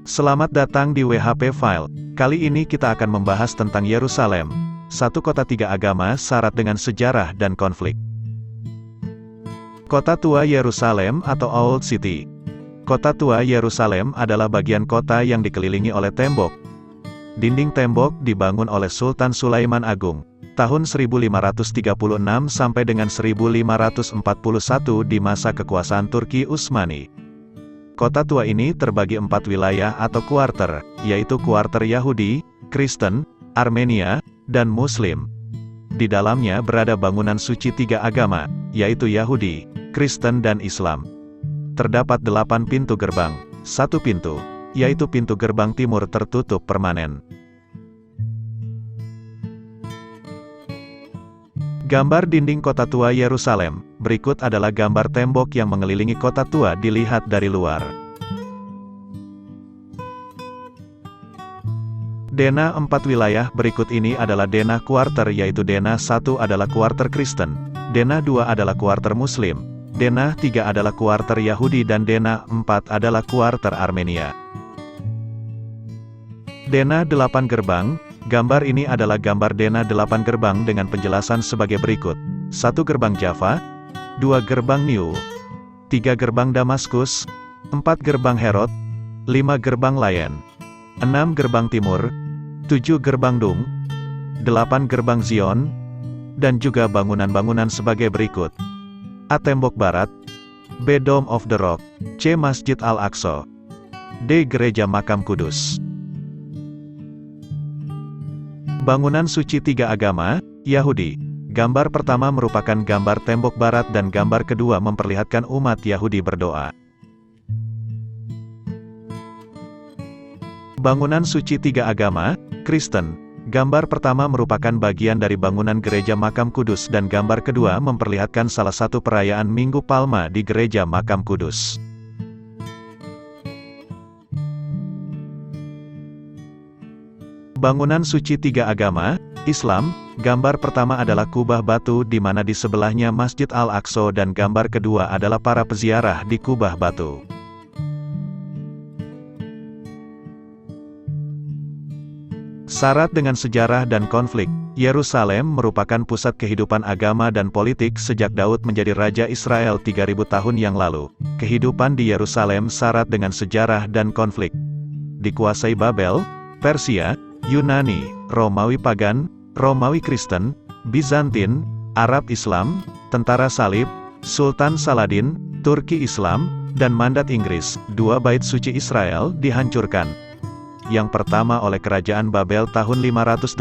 Selamat datang di WHP File. Kali ini kita akan membahas tentang Yerusalem, satu kota tiga agama syarat dengan sejarah dan konflik. Kota tua Yerusalem atau Old City. Kota tua Yerusalem adalah bagian kota yang dikelilingi oleh tembok. Dinding tembok dibangun oleh Sultan Sulaiman Agung, tahun 1536 sampai dengan 1541 di masa kekuasaan Turki Utsmani. Kota tua ini terbagi 4 wilayah atau kuarter, yaitu kuarter Yahudi, Kristen, Armenia, dan Muslim. Di dalamnya berada bangunan suci tiga agama, yaitu Yahudi, Kristen dan Islam. Terdapat 8 pintu gerbang, 1 pintu, yaitu pintu gerbang timur tertutup permanen. Gambar dinding kota tua Yerusalem. Berikut adalah gambar tembok yang mengelilingi kota tua dilihat dari luar. Denah 4 wilayah berikut ini adalah denah kuarter, yaitu denah 1 adalah kuarter Kristen, denah 2 adalah kuarter Muslim, denah 3 adalah kuarter Yahudi dan denah 4 adalah kuarter Armenia. Denah 8 gerbang. Gambar ini adalah gambar denah 8 gerbang dengan penjelasan sebagai berikut. 1 gerbang Java, 2 gerbang New, 3 gerbang Damaskus, 4 gerbang Herod, 5 gerbang Lion, 6 gerbang Timur, 7 gerbang Dung, 8 gerbang Zion, dan juga bangunan-bangunan sebagai berikut. A. Tembok Barat, B. Dome of the Rock, C. Masjid Al-Aqsa, D. Gereja Makam Kudus. Bangunan suci tiga agama, Yahudi. Gambar pertama merupakan gambar tembok barat dan gambar kedua memperlihatkan umat Yahudi berdoa. Bangunan suci tiga agama, Kristen. Gambar pertama merupakan bagian dari bangunan gereja Makam Kudus dan gambar kedua memperlihatkan salah satu perayaan Minggu Palma di gereja Makam Kudus. Bangunan suci tiga agama, Islam. Gambar pertama adalah kubah batu di mana di sebelahnya Masjid Al-Aqsa dan gambar kedua adalah para peziarah di kubah batu. Syarat dengan sejarah dan konflik. Yerusalem merupakan pusat kehidupan agama dan politik sejak Daud menjadi Raja Israel 3000 tahun yang lalu. Kehidupan di Yerusalem syarat dengan sejarah dan konflik. Dikuasai Babel, Persia, Yunani, Romawi Pagan, Romawi Kristen, Bizantin, Arab Islam, tentara salib, Sultan Saladin, Turki Islam, dan mandat Inggris. 2 bait suci Israel dihancurkan. Yang pertama oleh kerajaan Babel tahun 586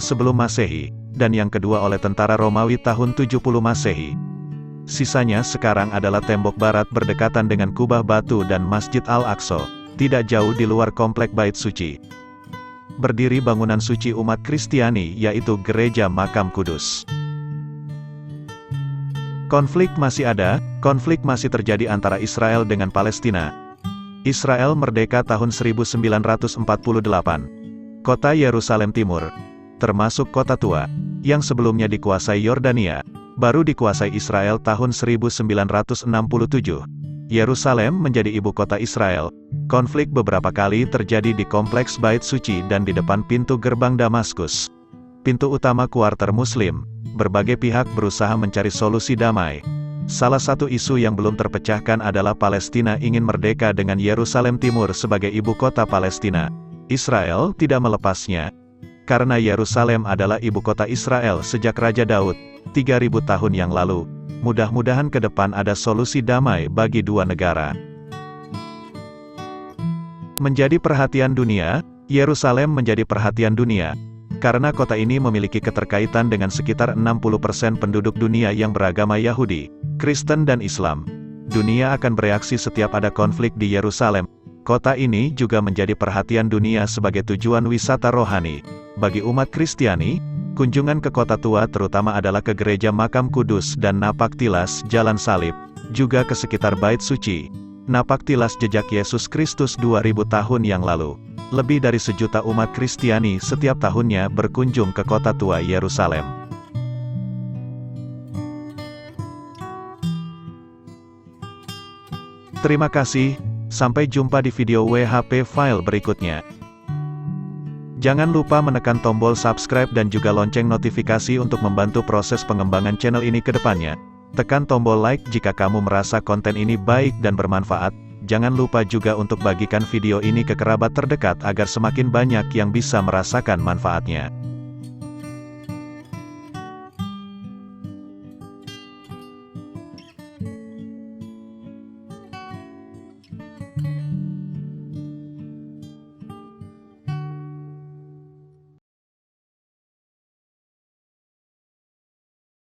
sebelum Masehi, dan yang kedua oleh tentara Romawi tahun 70 Masehi. Sisanya sekarang adalah tembok barat berdekatan dengan kubah batu dan Masjid Al-Aqsa, tidak jauh di luar komplek bait suci. Berdiri bangunan suci umat Kristiani, yaitu Gereja Makam Kudus. Konflik masih ada. Konflik masih terjadi antara Israel dengan Palestina. Israel merdeka tahun 1948. Kota Yerusalem Timur, termasuk kota tua, yang sebelumnya dikuasai Yordania, baru dikuasai Israel tahun 1967. Yerusalem menjadi ibu kota Israel. Konflik beberapa kali terjadi di kompleks Bait Suci dan di depan pintu gerbang Damaskus, pintu utama kuarter Muslim. Berbagai pihak berusaha mencari solusi damai. Salah satu isu yang belum terpecahkan adalah Palestina ingin merdeka dengan Yerusalem Timur sebagai ibu kota Palestina. Israel tidak melepasnya, karena Yerusalem adalah ibu kota Israel sejak Raja Daud, 3000 tahun yang lalu. Mudah-mudahan ke depan ada solusi damai bagi dua negara. Menjadi perhatian dunia. Yerusalem menjadi perhatian dunia, karena kota ini memiliki keterkaitan dengan sekitar 60% penduduk dunia yang beragama Yahudi, Kristen dan Islam. Dunia akan bereaksi setiap ada konflik di Yerusalem. Kota ini juga menjadi perhatian dunia sebagai tujuan wisata rohani. Bagi umat Kristiani, kunjungan ke kota tua terutama adalah ke gereja Makam Kudus dan napak tilas Jalan Salib, juga ke sekitar Bait Suci, napak tilas jejak Yesus Kristus 2000 tahun yang lalu. Lebih dari 1 juta umat Kristiani setiap tahunnya berkunjung ke kota tua Yerusalem. Terima kasih. Sampai jumpa di video WHP file berikutnya. Jangan lupa menekan tombol subscribe dan juga lonceng notifikasi untuk membantu proses pengembangan channel ini ke depannya. Tekan tombol like jika kamu merasa konten ini baik dan bermanfaat. Jangan lupa juga untuk bagikan video ini ke kerabat terdekat agar semakin banyak yang bisa merasakan manfaatnya.